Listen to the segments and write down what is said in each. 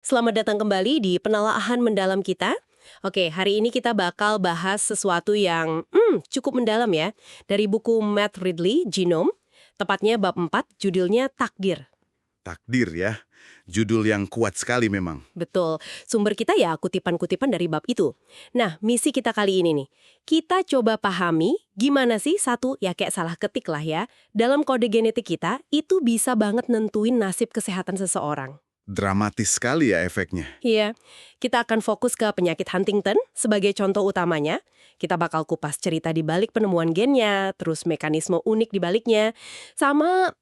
Selamat datang kembali di penelaahan mendalam kita. Oke, hari ini kita bakal bahas sesuatu yang cukup mendalam ya. Dari buku Matt Ridley, Genome, tepatnya bab 4, judulnya Takdir. Takdir ya, judul yang kuat sekali memang. Betul, sumber kita ya kutipan-kutipan dari bab itu. Nah, misi kita kali ini nih, kita coba pahami gimana sih satu, ya kayak salah ketik lah ya, dalam kode genetik kita itu bisa banget nentuin nasib kesehatan seseorang. Dramatis sekali ya efeknya. Iya, kita akan fokus ke penyakit Huntington sebagai contoh utamanya. Kita bakal kupas cerita di balik penemuan gennya, terus mekanisme unik di baliknya, sama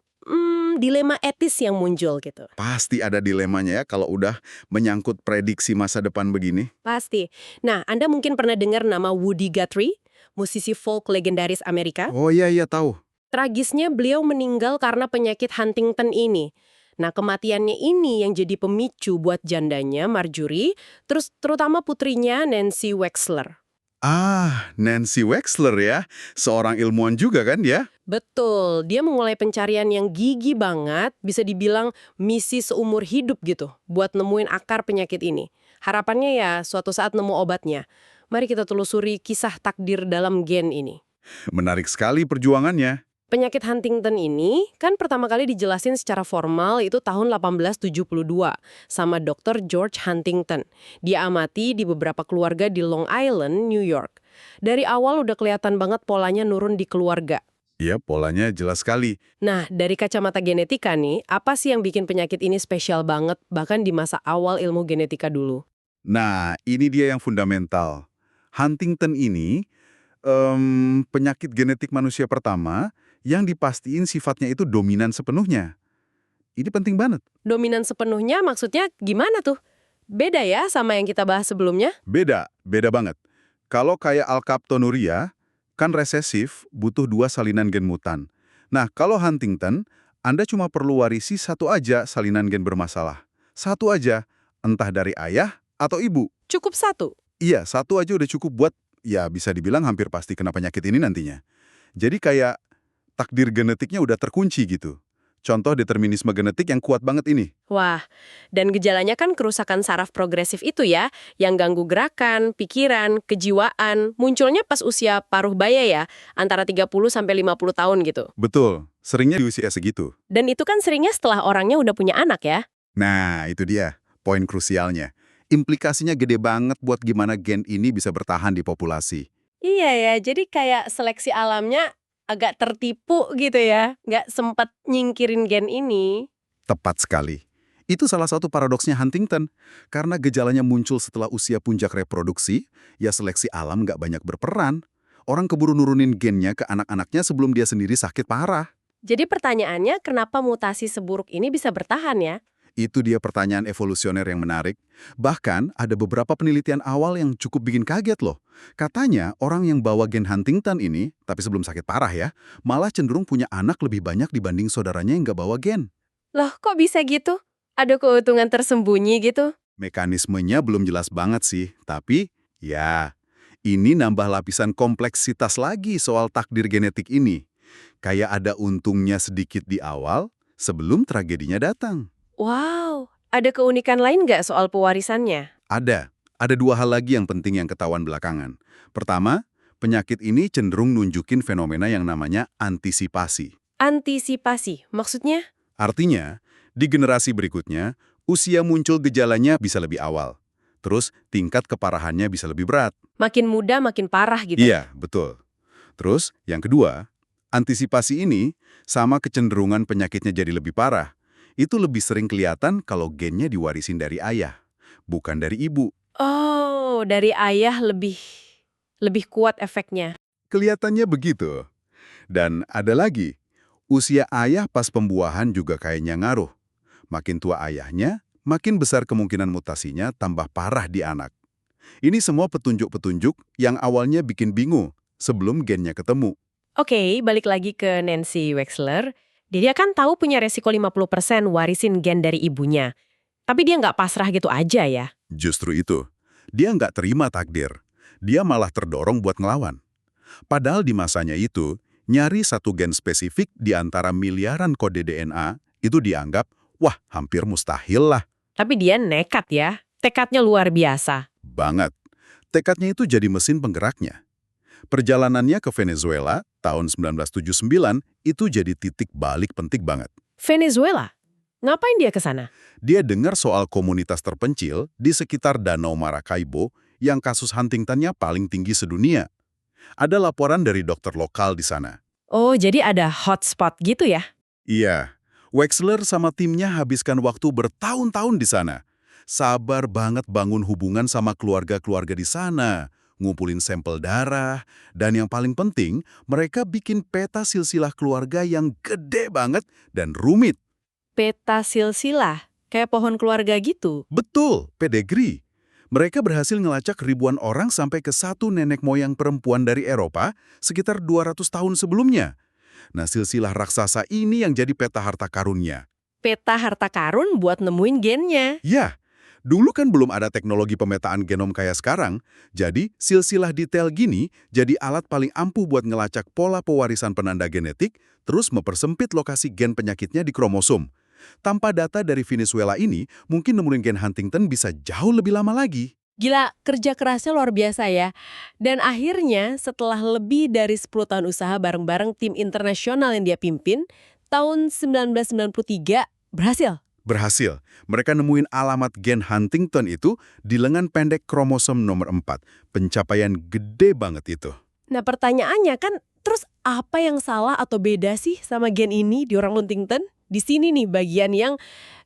dilema etis yang muncul gitu. Pasti ada dilemanya ya kalau udah menyangkut prediksi masa depan begini. Pasti. Nah, Anda mungkin pernah dengar nama Woody Guthrie, musisi folk legendaris Amerika. Oh iya iya tahu. Tragisnya beliau meninggal karena penyakit Huntington ini. Nah, kematiannya ini yang jadi pemicu buat jandanya, Marjorie, terus terutama putrinya, Nancy Wexler. Ah, Nancy Wexler ya, seorang ilmuwan juga kan ya? Betul, dia memulai pencarian yang gigih banget, bisa dibilang misi seumur hidup gitu, buat nemuin akar penyakit ini. Harapannya ya suatu saat nemu obatnya. Mari kita telusuri kisah takdir dalam gen ini. Menarik sekali perjuangannya. Penyakit Huntington ini kan pertama kali dijelasin secara formal itu tahun 1872 sama Dr. George Huntington. Dia amati di beberapa keluarga di Long Island, New York. Dari awal udah kelihatan banget polanya nurun di keluarga. Ya, polanya jelas sekali. Nah, dari kacamata genetika nih, apa sih yang bikin penyakit ini spesial banget bahkan di masa awal ilmu genetika dulu? Nah, ini dia yang fundamental. Huntington ini penyakit genetik manusia pertama yang dipastiin sifatnya itu dominan sepenuhnya. Ini penting banget. Dominan sepenuhnya maksudnya gimana tuh? Beda ya sama yang kita bahas sebelumnya? Beda banget. Kalau kayak alkaptonuria, kan resesif, butuh dua salinan gen mutan. Nah, kalau Huntington, Anda cuma perlu warisi satu aja salinan gen bermasalah. Satu aja, entah dari ayah atau ibu. Cukup satu. Iya, satu aja udah cukup buat, ya bisa dibilang hampir pasti kena penyakit ini nantinya. Jadi kayak takdir genetiknya udah terkunci gitu. Contoh determinisme genetik yang kuat banget ini. Wah, dan gejalanya kan kerusakan saraf progresif itu ya, yang ganggu gerakan, pikiran, kejiwaan, munculnya pas usia paruh baya ya, antara 30 sampai 50 tahun gitu. Betul, seringnya di usia segitu. Dan itu kan seringnya setelah orangnya udah punya anak ya. Nah, itu dia, poin krusialnya. Implikasinya gede banget buat gimana gen ini bisa bertahan di populasi. Iya ya, jadi kayak seleksi alamnya agak tertipu gitu ya, nggak sempat nyingkirin gen ini. Tepat sekali. Itu salah satu paradoksnya Huntington. Karena gejalanya muncul setelah usia puncak reproduksi, ya seleksi alam nggak banyak berperan. Orang keburu nurunin gennya ke anak-anaknya sebelum dia sendiri sakit parah. Jadi pertanyaannya, kenapa mutasi seburuk ini bisa bertahan ya? Itu dia pertanyaan evolusioner yang menarik. Bahkan, ada beberapa penelitian awal yang cukup bikin kaget loh. Katanya, orang yang bawa gen Huntington ini, tapi sebelum sakit parah ya, malah cenderung punya anak lebih banyak dibanding saudaranya yang nggak bawa gen. Loh, kok bisa gitu? Ada keuntungan tersembunyi gitu? Mekanismenya belum jelas banget sih, tapi ya, ini nambah lapisan kompleksitas lagi soal takdir genetik ini. Kayak ada untungnya sedikit di awal sebelum tragedinya datang. Wow, ada keunikan lain nggak soal pewarisannya? Ada dua hal lagi yang penting yang ketahuan belakangan. Pertama, penyakit ini cenderung nunjukin fenomena yang namanya antisipasi. Antisipasi, maksudnya? Artinya, di generasi berikutnya, usia muncul gejalanya bisa lebih awal. Terus, tingkat keparahannya bisa lebih berat. Makin muda makin parah gitu. Iya, betul. Terus, yang kedua, antisipasi ini sama kecenderungan penyakitnya jadi lebih parah. Itu lebih sering kelihatan kalau gennya diwarisin dari ayah, bukan dari ibu. Oh, dari ayah lebih kuat efeknya. Kelihatannya begitu. Dan ada lagi, usia ayah pas pembuahan juga kayaknya ngaruh. Makin tua ayahnya, makin besar kemungkinan mutasinya tambah parah di anak. Ini semua petunjuk-petunjuk yang awalnya bikin bingung sebelum gennya ketemu. Oke, balik lagi ke Nancy Wexler. Dia kan tahu punya resiko 50% warisin gen dari ibunya. Tapi dia nggak pasrah gitu aja ya. Justru itu, dia nggak terima takdir. Dia malah terdorong buat ngelawan. Padahal di masanya itu, nyari satu gen spesifik di antara miliaran kode DNA itu dianggap, wah hampir mustahil lah. Tapi dia nekat ya. Tekadnya luar biasa. Banget. Tekadnya itu jadi mesin penggeraknya. Perjalanannya ke Venezuela tahun 1979 itu jadi titik balik penting banget. Venezuela? Ngapain dia ke sana? Dia dengar soal komunitas terpencil di sekitar Danau Maracaibo yang kasus Huntingtonnya paling tinggi sedunia. Ada laporan dari dokter lokal di sana. Oh, jadi ada hotspot gitu ya? Iya, Wexler sama timnya habiskan waktu bertahun-tahun di sana. Sabar banget bangun hubungan sama keluarga-keluarga di sana, ngumpulin sampel darah, dan yang paling penting, mereka bikin peta silsilah keluarga yang gede banget dan rumit. Peta silsilah, kayak pohon keluarga gitu. Betul, pedigree. Mereka berhasil ngelacak ribuan orang sampai ke satu nenek moyang perempuan dari Eropa sekitar 200 tahun sebelumnya. Nah, silsilah raksasa ini yang jadi peta harta karunnya. Peta harta karun buat nemuin gennya. Ya, dulu kan belum ada teknologi pemetaan genom kayak sekarang, jadi silsilah detail gini jadi alat paling ampuh buat ngelacak pola pewarisan penanda genetik, terus mempersempit lokasi gen penyakitnya di kromosom. Tanpa data dari Venezuela ini, mungkin nemuin gen Huntington bisa jauh lebih lama lagi. Gila, kerja kerasnya luar biasa ya. Dan akhirnya setelah lebih dari 10 tahun usaha bareng-bareng tim internasional yang dia pimpin, tahun 1993 berhasil. Berhasil, mereka nemuin alamat gen Huntington itu di lengan pendek kromosom nomor 4. Pencapaian gede banget itu. Nah pertanyaannya kan, terus apa yang salah atau beda sih sama gen ini di orang Huntington? Di sini nih bagian yang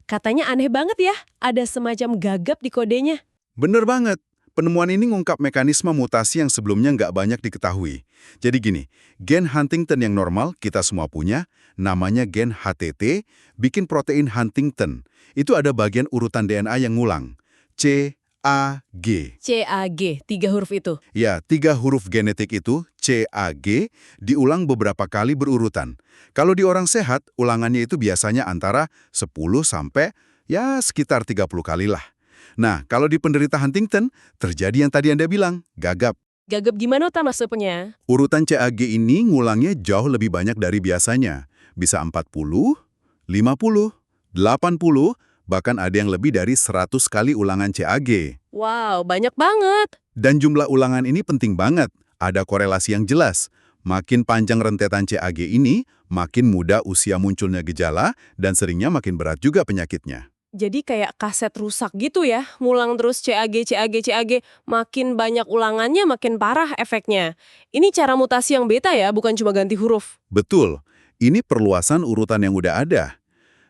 katanya aneh banget ya, ada semacam gagap di kodenya. Bener banget. Penemuan ini ngungkap mekanisme mutasi yang sebelumnya nggak banyak diketahui. Jadi gini, gen Huntington yang normal kita semua punya, namanya gen HTT, bikin protein Huntington. Itu ada bagian urutan DNA yang ngulang. CAG. CAG, 3 huruf itu. Ya, 3 huruf genetik itu, CAG, diulang beberapa kali berurutan. Kalau di orang sehat, ulangannya itu biasanya antara 10 sampai ya sekitar 30 kali lah. Nah, kalau di penderita Huntington, terjadi yang tadi Anda bilang, gagap. Gagap gimana tuh maksudnya? Urutan CAG ini ngulangnya jauh lebih banyak dari biasanya. Bisa 40, 50, 80, bahkan ada yang lebih dari 100 kali ulangan CAG. Wow, banyak banget. Dan jumlah ulangan ini penting banget. Ada korelasi yang jelas. Makin panjang rentetan CAG ini, makin mudah usia munculnya gejala, dan seringnya makin berat juga penyakitnya. Jadi kayak kaset rusak gitu ya, ngulang terus CAG, makin banyak ulangannya makin parah efeknya. Ini cara mutasi yang beta ya, bukan cuma ganti huruf. Betul, ini perluasan urutan yang udah ada.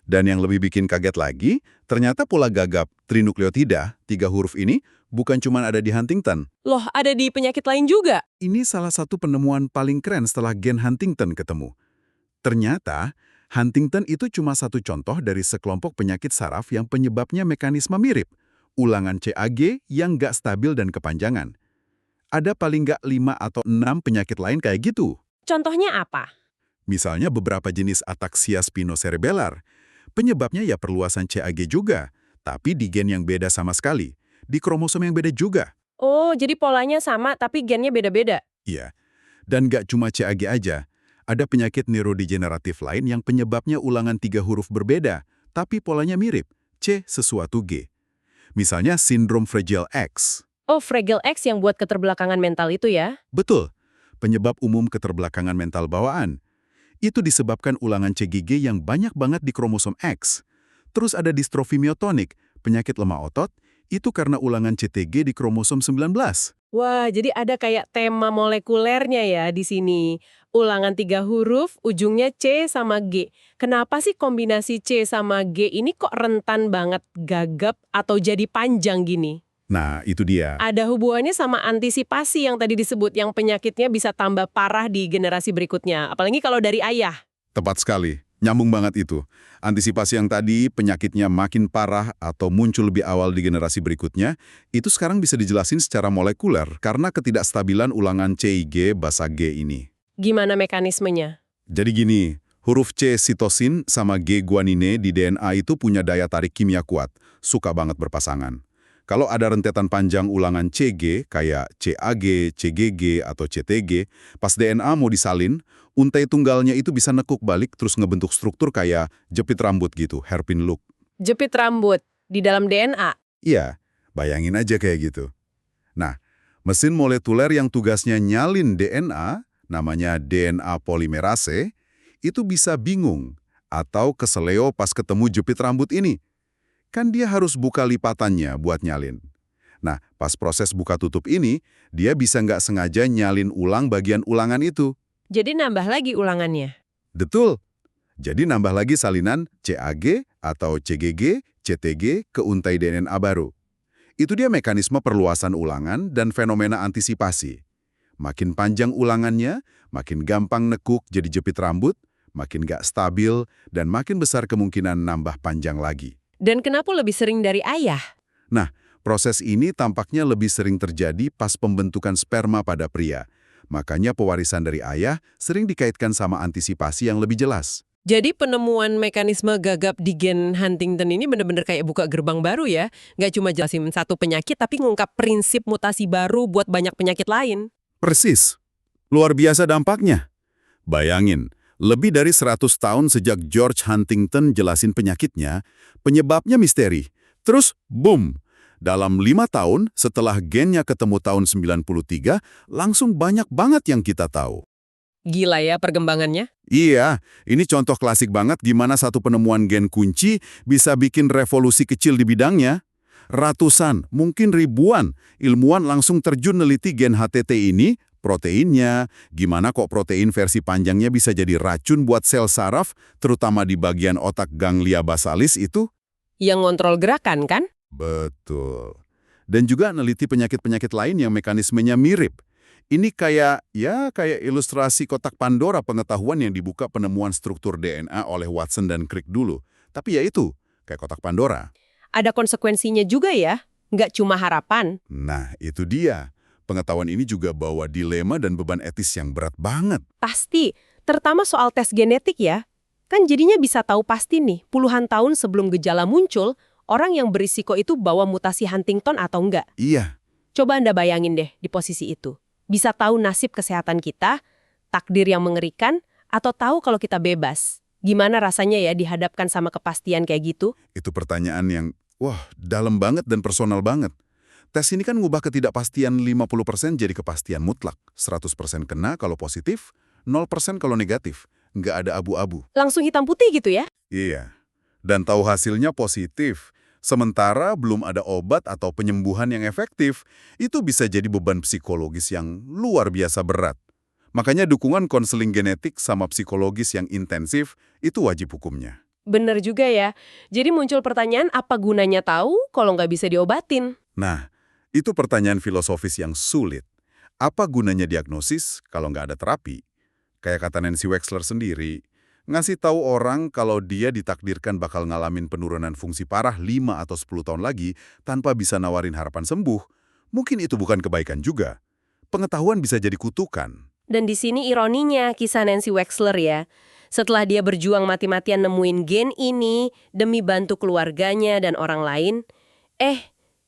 Dan yang lebih bikin kaget lagi, ternyata pola gagap trinukleotida, 3 huruf ini, bukan cuma ada di Huntington. Loh, ada di penyakit lain juga? Ini salah satu penemuan paling keren setelah gen Huntington ketemu. Ternyata, Huntington itu cuma satu contoh dari sekelompok penyakit saraf yang penyebabnya mekanisme mirip. Ulangan CAG yang nggak stabil dan kepanjangan. Ada paling nggak 5 atau 6 penyakit lain kayak gitu. Contohnya apa? Misalnya beberapa jenis ataksia spinocerebellar. Penyebabnya ya perluasan CAG juga, tapi di gen yang beda sama sekali. Di kromosom yang beda juga. Oh, jadi polanya sama tapi gennya beda-beda. Iya. Dan nggak cuma CAG aja. Ada penyakit neurodegeneratif lain yang penyebabnya ulangan 3 huruf berbeda, tapi polanya mirip, C sesuatu G. Misalnya sindrom Fragile X. Oh, Fragile X yang buat keterbelakangan mental itu ya? Betul, penyebab umum keterbelakangan mental bawaan. Itu disebabkan ulangan CGG yang banyak banget di kromosom X. Terus ada distrofi myotonik, penyakit lemah otot, itu karena ulangan CTG di kromosom 19. Wah, jadi ada kayak tema molekulernya ya di sini. Ulangan 3 huruf, ujungnya C sama G. Kenapa sih kombinasi C sama G ini kok rentan banget gagap atau jadi panjang gini? Nah, itu dia. Ada hubungannya sama antisipasi yang tadi disebut, yang penyakitnya bisa tambah parah di generasi berikutnya. Apalagi kalau dari ayah. Tepat sekali. Nyambung banget itu. Antisipasi yang tadi, penyakitnya makin parah atau muncul lebih awal di generasi berikutnya, itu sekarang bisa dijelasin secara molekuler karena ketidakstabilan ulangan CIG basa G ini. Gimana mekanismenya? Jadi gini, huruf C sitosin sama G guanine di DNA itu punya daya tarik kimia kuat, suka banget berpasangan. Kalau ada rentetan panjang ulangan CG, kayak CAG, CGG, atau CTG, pas DNA mau disalin, untai tunggalnya itu bisa nekuk balik terus ngebentuk struktur kayak jepit rambut gitu, hairpin look. Jepit rambut. di dalam DNA. Iya, bayangin aja kayak gitu. Nah, mesin molekuler yang tugasnya nyalin DNA, namanya DNA polimerase, itu bisa bingung atau keseleo pas ketemu jepit rambut ini. Kan dia harus buka lipatannya buat nyalin. Nah, pas proses buka tutup ini, dia bisa nggak sengaja nyalin ulang bagian ulangan itu. Jadi nambah lagi ulangannya. Betul. Jadi nambah lagi salinan CAG atau CGG, CTG ke untai DNA baru. Itu dia mekanisme perluasan ulangan dan fenomena antisipasi. Makin panjang ulangannya, makin gampang nekuk jadi jepit rambut, makin nggak stabil, dan makin besar kemungkinan nambah panjang lagi. Dan kenapa lebih sering dari ayah? Nah, proses ini tampaknya lebih sering terjadi pas pembentukan sperma pada pria. Makanya pewarisan dari ayah sering dikaitkan sama antisipasi yang lebih jelas. Jadi penemuan mekanisme gagap di gen Huntington ini benar-benar kayak buka gerbang baru ya. Nggak cuma jelasin satu penyakit, tapi ngungkap prinsip mutasi baru buat banyak penyakit lain. Persis. Luar biasa dampaknya. Bayangin, lebih dari 100 tahun sejak George Huntington jelasin penyakitnya, penyebabnya misteri. Terus, boom! Dalam 5 tahun setelah gennya ketemu tahun 93, langsung banyak banget yang kita tahu. Gila ya perkembangannya. Iya, ini contoh klasik banget gimana satu penemuan gen kunci bisa bikin revolusi kecil di bidangnya. Ratusan, mungkin ribuan, ilmuwan langsung terjun neliti gen HTT ini, proteinnya, gimana kok protein versi panjangnya bisa jadi racun buat sel saraf, terutama di bagian otak ganglia basalis itu. Yang ngontrol gerakan kan? Betul. Dan juga neliti penyakit-penyakit lain yang mekanismenya mirip. Ini kayak ilustrasi kotak Pandora pengetahuan yang dibuka penemuan struktur DNA oleh Watson dan Crick dulu. Tapi ya itu, kayak kotak Pandora. Ada konsekuensinya juga ya, nggak cuma harapan. Nah, itu dia. Pengetahuan ini juga bawa dilema dan beban etis yang berat banget. Pasti, terutama soal tes genetik ya. Kan jadinya bisa tahu pasti nih, puluhan tahun sebelum gejala muncul, orang yang berisiko itu bawa mutasi Huntington atau enggak. Iya. Coba Anda bayangin deh di posisi itu. Bisa tahu nasib kesehatan kita, takdir yang mengerikan, atau tahu kalau kita bebas. Gimana rasanya ya dihadapkan sama kepastian kayak gitu? Itu pertanyaan yang, dalam banget dan personal banget. Tes ini kan ngubah ketidakpastian 50% jadi kepastian mutlak. 100% kena kalau positif, 0% kalau negatif. Nggak ada abu-abu. Langsung hitam putih gitu ya? Iya. Dan tahu hasilnya positif. Sementara belum ada obat atau penyembuhan yang efektif, itu bisa jadi beban psikologis yang luar biasa berat. Makanya dukungan konseling genetik sama psikologis yang intensif itu wajib hukumnya. Bener juga ya. Jadi muncul pertanyaan apa gunanya tahu kalau nggak bisa diobatin? Nah, itu pertanyaan filosofis yang sulit. Apa gunanya diagnosis kalau nggak ada terapi? Kayak kata Nancy Wexler sendiri, ngasih tahu orang kalau dia ditakdirkan bakal ngalamin penurunan fungsi parah 5 atau 10 tahun lagi tanpa bisa nawarin harapan sembuh, mungkin itu bukan kebaikan juga. Pengetahuan bisa jadi kutukan. Dan di sini ironinya kisah Nancy Wexler ya. Setelah dia berjuang mati-matian nemuin gen ini demi bantu keluarganya dan orang lain,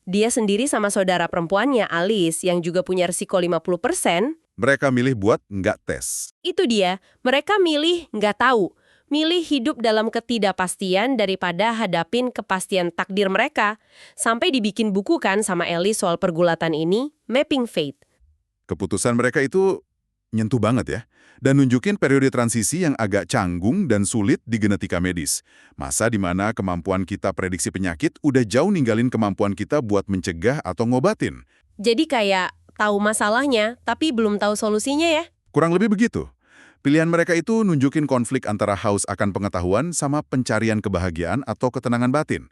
dia sendiri sama saudara perempuannya Alice yang juga punya risiko 50%, Mereka milih buat nggak tes. itu dia, mereka milih nggak tahu. Milih hidup dalam ketidakpastian daripada hadapin kepastian takdir mereka. Sampai dibikin buku kan sama Alice soal pergulatan ini, Mapping Fate. Keputusan mereka itu nyentuh banget ya. Dan nunjukin periode transisi yang agak canggung dan sulit di genetika medis. Masa di mana kemampuan kita prediksi penyakit udah jauh ninggalin kemampuan kita buat mencegah atau ngobatin. Jadi kayak tahu masalahnya, tapi belum tahu solusinya ya. Kurang lebih begitu. Pilihan mereka itu nunjukin konflik antara haus akan pengetahuan sama pencarian kebahagiaan atau ketenangan batin.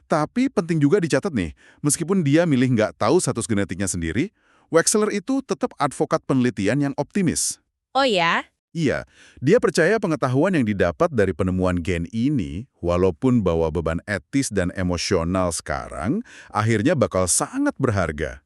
Tapi penting juga dicatat nih, meskipun dia milih nggak tahu status genetiknya sendiri, Wexler itu tetap advokat penelitian yang optimis. Oh ya? Iya, dia percaya pengetahuan yang didapat dari penemuan gen ini, walaupun bawa beban etis dan emosional sekarang, akhirnya bakal sangat berharga.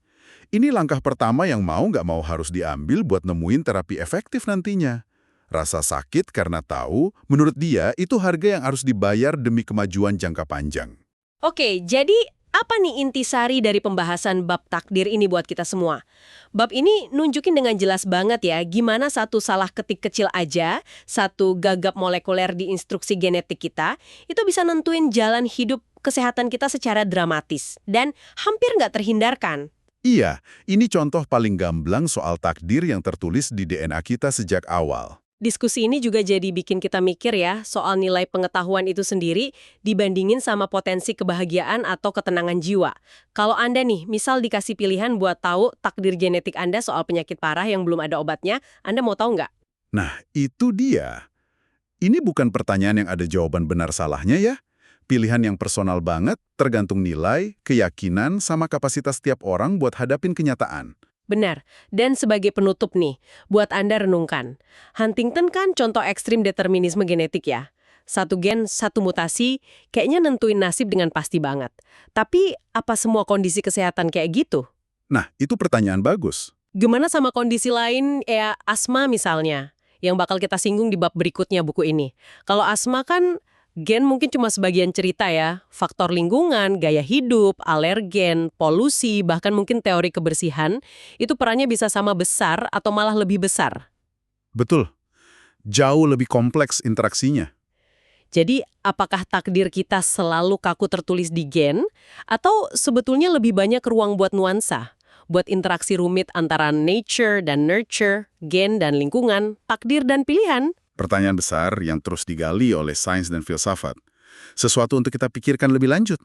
Ini langkah pertama yang mau nggak mau harus diambil buat nemuin terapi efektif nantinya. Rasa sakit karena tahu, menurut dia itu harga yang harus dibayar demi kemajuan jangka panjang. Oke, jadi apa nih intisari dari pembahasan bab takdir ini buat kita semua? Bab ini nunjukin dengan jelas banget ya gimana satu salah ketik kecil aja, satu gagap molekuler di instruksi genetik kita, itu bisa nentuin jalan hidup kesehatan kita secara dramatis dan hampir nggak terhindarkan. Iya, ini contoh paling gamblang soal takdir yang tertulis di DNA kita sejak awal. Diskusi ini juga jadi bikin kita mikir ya soal nilai pengetahuan itu sendiri dibandingin sama potensi kebahagiaan atau ketenangan jiwa. Kalau Anda nih, misal dikasih pilihan buat tahu takdir genetik Anda soal penyakit parah yang belum ada obatnya, Anda mau tahu nggak? Nah, itu dia. Ini bukan pertanyaan yang ada jawaban benar salahnya ya. Pilihan yang personal banget, tergantung nilai, keyakinan, sama kapasitas tiap orang buat hadapin kenyataan. Benar. Dan sebagai penutup nih, buat Anda renungkan. Huntington kan contoh ekstrim determinisme genetik ya. Satu gen, satu mutasi, kayaknya nentuin nasib dengan pasti banget. Tapi, apa semua kondisi kesehatan kayak gitu? Nah, itu pertanyaan bagus. Gimana sama kondisi lain, ya asma misalnya, yang bakal kita singgung di bab berikutnya buku ini. Kalau asma kan gen mungkin cuma sebagian cerita ya. Faktor lingkungan, gaya hidup, alergen, polusi, bahkan mungkin teori kebersihan, itu perannya bisa sama besar atau malah lebih besar. Betul. Jauh lebih kompleks interaksinya. Jadi, apakah takdir kita selalu kaku tertulis di gen, atau sebetulnya lebih banyak ruang buat nuansa? Buat interaksi rumit antara nature dan nurture, gen dan lingkungan, takdir dan pilihan? Pertanyaan besar yang terus digali oleh sains dan filsafat. Sesuatu untuk kita pikirkan lebih lanjut.